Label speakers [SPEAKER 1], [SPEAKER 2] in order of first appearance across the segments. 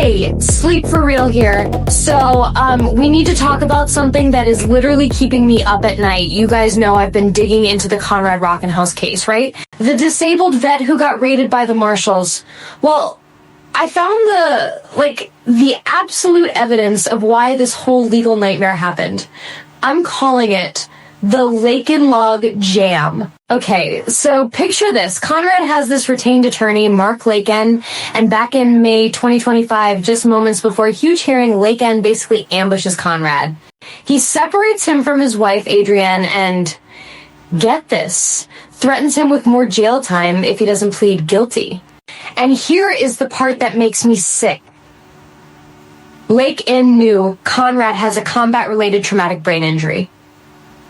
[SPEAKER 1] Okay, sleep for real here. So, we need to talk about something that is literally keeping me up at night. You guys know I've been digging into the Conrad Rockenhaus case, right? The disabled vet who got raided by the marshals. Well, I found the absolute evidence of why this whole legal nightmare happened. I'm calling it the Lakin Logjam. Okay, so picture this. Conrad has this retained attorney, Marc Lakin, and back in May 2025, just moments before a huge hearing, Lakin basically ambushes Conrad. He separates him from his wife, Adrienne, and, get this, threatens him with more jail time if he doesn't plead guilty. And here is the part that makes me sick. Lakin knew Conrad has a combat-related traumatic brain injury.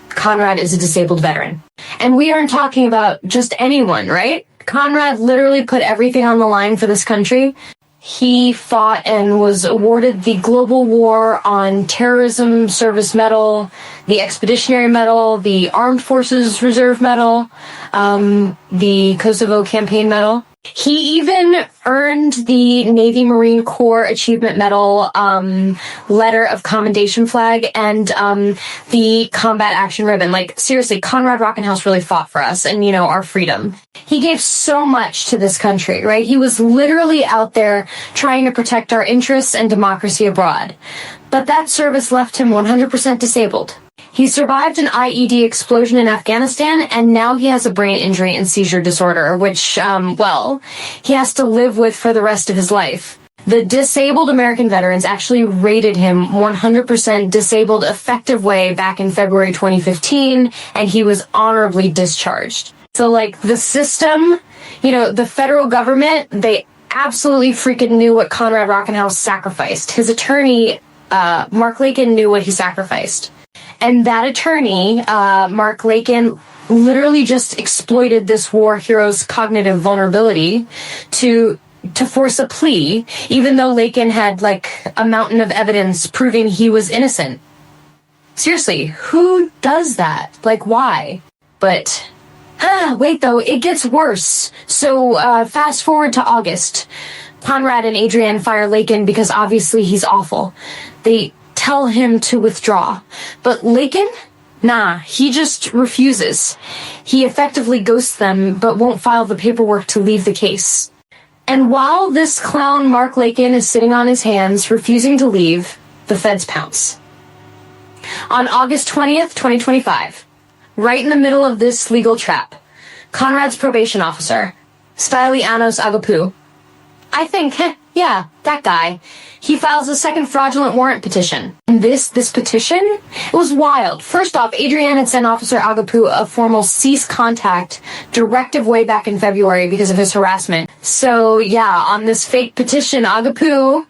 [SPEAKER 1] Conrad is a disabled veteran. And we aren't talking about just anyone, right? Conrad literally put everything on the line for this country. He fought and was awarded the Global War on Terrorism Service Medal, the Expeditionary Medal, the Armed Forces Reserve Medal, the Kosovo Campaign Medal. He even earned the Navy Marine Corps Achievement Medal, letter of commendation flag, and the Combat Action Ribbon. Like, seriously, Conrad Rockenhaus really fought for us and, our freedom. He gave so much to this country, right? He was literally out there trying to protect our interests and democracy abroad. But that service left him 100% disabled. He survived an IED explosion in Afghanistan, and now he has a brain injury and seizure disorder, which, he has to live with for the rest of his life. The Disabled American Veterans actually rated him 100% disabled effective way back in February 2015, and he was honorably discharged. So, the system, the federal government, they absolutely freaking knew what Conrad Rockenhaus sacrificed. His attorney, Marc Lakin, knew what he sacrificed. And that attorney, Marc Lakin, literally just exploited this war hero's cognitive vulnerability to force a plea, even though Lakin had, a mountain of evidence proving he was innocent. Seriously, who does that? Why? But, wait though, it gets worse. So, fast forward to August. Conrad and Adrienne fire Lakin because obviously he's awful. They tell him to withdraw. But Lakin? Nah, he just refuses. He effectively ghosts them, but won't file the paperwork to leave the case. And while this clown Marc Lakin is sitting on his hands, refusing to leave, the feds pounce. On August 20th, 2025, right in the middle of this legal trap, Conrad's probation officer, Stylianos Agapiou, I think, yeah, that guy. He files a second fraudulent warrant petition. And this petition, it was wild. First off, Adrienne had sent Officer Agapiou a formal cease contact directive way back in February because of his harassment. So, yeah, on this fake petition, Agapiou,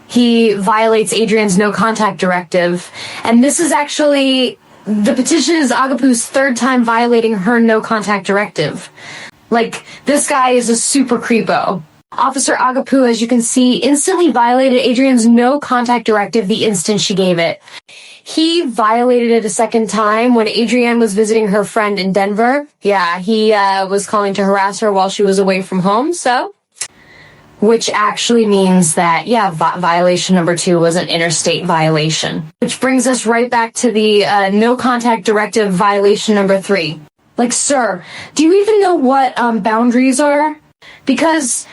[SPEAKER 1] he violates Adrienne's no contact directive. And this is actually, the petition is Agapiou's third time violating her no contact directive. This guy is a super creepo. Officer Agapiou, as you can see, instantly violated Adrienne's no-contact directive the instant she gave it. He violated it a second time when Adrienne was visiting her friend in Denver. Yeah, he was calling to harass her while she was away from home, so... Which actually means that, violation number 2 was an interstate violation. Which brings us right back to the no-contact directive violation number 3. Sir, do you even know what boundaries are? Because,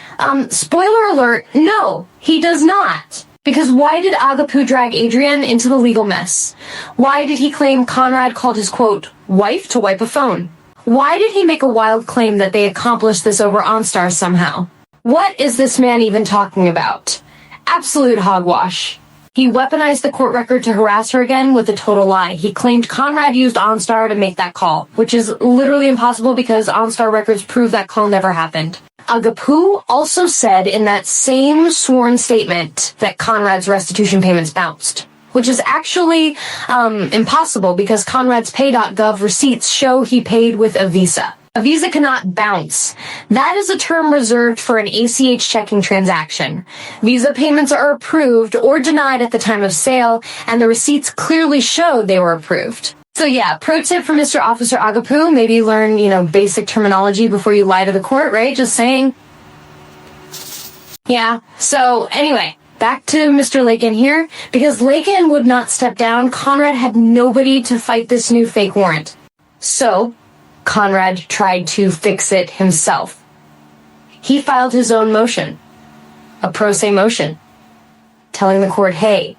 [SPEAKER 1] spoiler alert, no, he does not. Because why did Agapiou drag Adrienne into the legal mess? Why did he claim Conrad called his, quote, wife to wipe a phone? Why did he make a wild claim that they accomplished this over OnStar somehow? What is this man even talking about? Absolute hogwash. He weaponized the court record to harass her again with a total lie. He claimed Conrad used OnStar to make that call, which is literally impossible because OnStar records prove that call never happened. Agapiou also said in that same sworn statement that Conrad's restitution payments bounced, which is actually impossible because Conrad's pay.gov receipts show he paid with a Visa. A Visa cannot bounce. That is a term reserved for an ACH checking transaction. Visa payments are approved or denied at the time of sale, and the receipts clearly show they were approved. So yeah, pro tip for Mr. Officer Agapiou, maybe learn, basic terminology before you lie to the court, right? Just saying. Yeah, so anyway, back to Mr. Lakin here. Because Lakin would not step down, Conrad had nobody to fight this new fake warrant. So, Conrad tried to fix it himself. He filed his own motion, a pro se motion, telling the court, hey,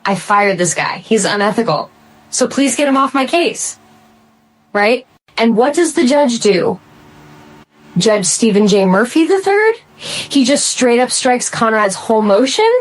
[SPEAKER 1] I fired this guy. He's unethical. So please get him off my case. Right? And what does the judge do? Judge Stephen J. Murphy III? He just straight up strikes Conrad's whole motion.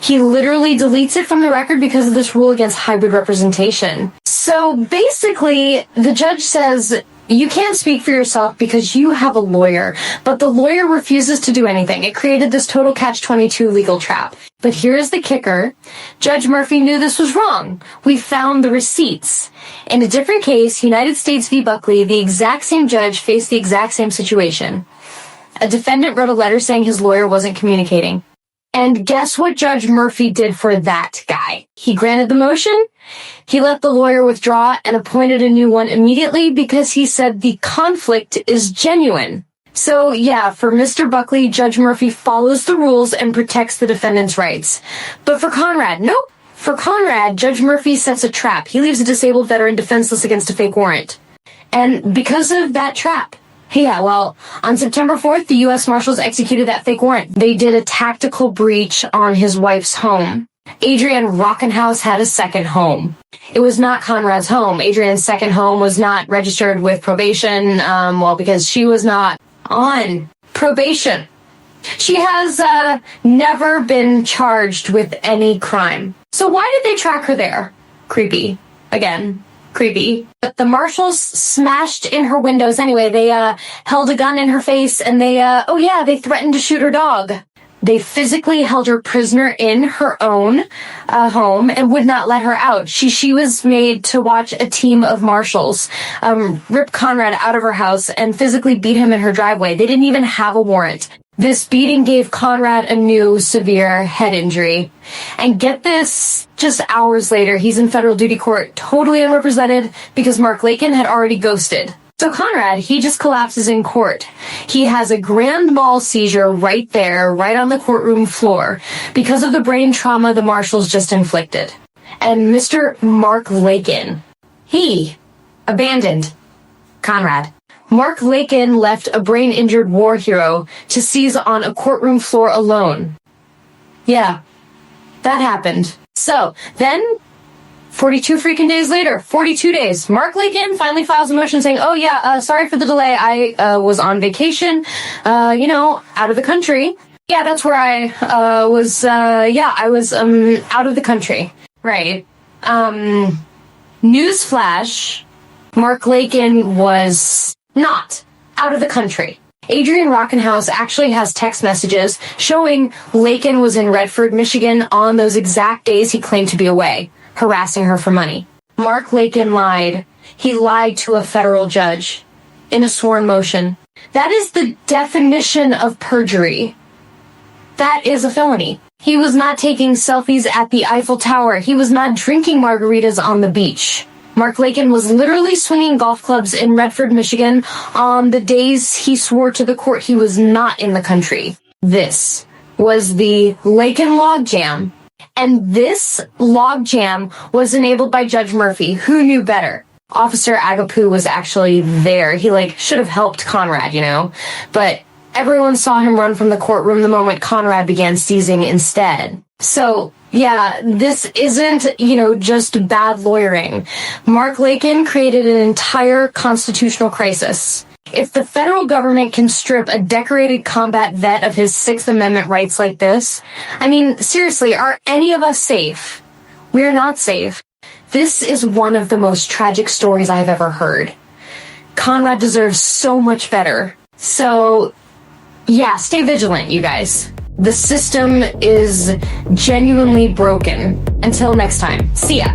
[SPEAKER 1] He literally deletes it from the record because of this rule against hybrid representation. So basically, the judge says, you can't speak for yourself because you have a lawyer, but the lawyer refuses to do anything. It created this total catch-22 legal trap. But here's the kicker. Judge Murphy knew this was wrong. We found the receipts. In a different case, United States v. Buckley, the exact same judge faced the exact same situation. A defendant wrote a letter saying his lawyer wasn't communicating. And guess what Judge Murphy did for that guy? He granted the motion, he let the lawyer withdraw, and appointed a new one immediately because he said the conflict is genuine. So yeah, for Mr. Buckley, Judge Murphy follows the rules and protects the defendant's rights. But for Conrad, nope. For Conrad, Judge Murphy sets a trap. He leaves a disabled veteran defenseless against a fake warrant. And because of that trap, yeah, well, on September 4th, the U.S. Marshals executed that fake warrant. They did a tactical breach on his wife's home. Adrienne Rockenhaus had a second home. It was not Conrad's home. Adrienne's second home was not registered with probation, because she was not on probation. She has never been charged with any crime. So why did they track her there? Creepy. Again. Creepy. But the marshals smashed in her windows anyway. They held a gun in her face and they threatened to shoot her dog. They physically held her prisoner in her own home and would not let her out. She was made to watch a team of marshals rip Conrad out of her house and physically beat him in her driveway. They didn't even have a warrant. This beating gave Conrad a new severe head injury. And get this, just hours later, he's in federal duty court, totally unrepresented because Marc Lakin had already ghosted. So Conrad, he just collapses in court. He has a grand mal seizure right there, right on the courtroom floor, because of the brain trauma the marshals just inflicted. And Mr. Marc Lakin, he abandoned Conrad. Marc Lakin left a brain-injured war hero to seize on a courtroom floor alone. Yeah, that happened. So, then, 42 freaking days later, 42 days, Marc Lakin finally files a motion saying, sorry for the delay, I was on vacation, out of the country. Yeah, that's where I was out of the country. Right. Newsflash, Marc Lakin was not out of the country. Adrienne Rockenhaus actually has text messages showing Lakin was in Redford, Michigan on those exact days he claimed to be away, harassing her for money. Marc Lakin lied. He lied to a federal judge in a sworn motion. That is the definition of perjury. That is a felony. He was not taking selfies at the Eiffel Tower. He was not drinking margaritas on the beach. Marc Lakin was literally swinging golf clubs in Redford, Michigan on the days he swore to the court he was not in the country. This was the Lakin Logjam. And this logjam was enabled by Judge Murphy, who knew better. Officer Agapiou was actually there. He, should have helped Conrad, But everyone saw him run from the courtroom the moment Conrad began seizing instead. So, yeah, this isn't, just bad lawyering. Marc Lakin created an entire constitutional crisis. If the federal government can strip a decorated combat vet of his Sixth Amendment rights like this, seriously, are any of us safe? We're not safe. This is one of the most tragic stories I've ever heard. Conrad deserves so much better. So, yeah, stay vigilant, you guys. The system is genuinely broken. Until next time, see ya.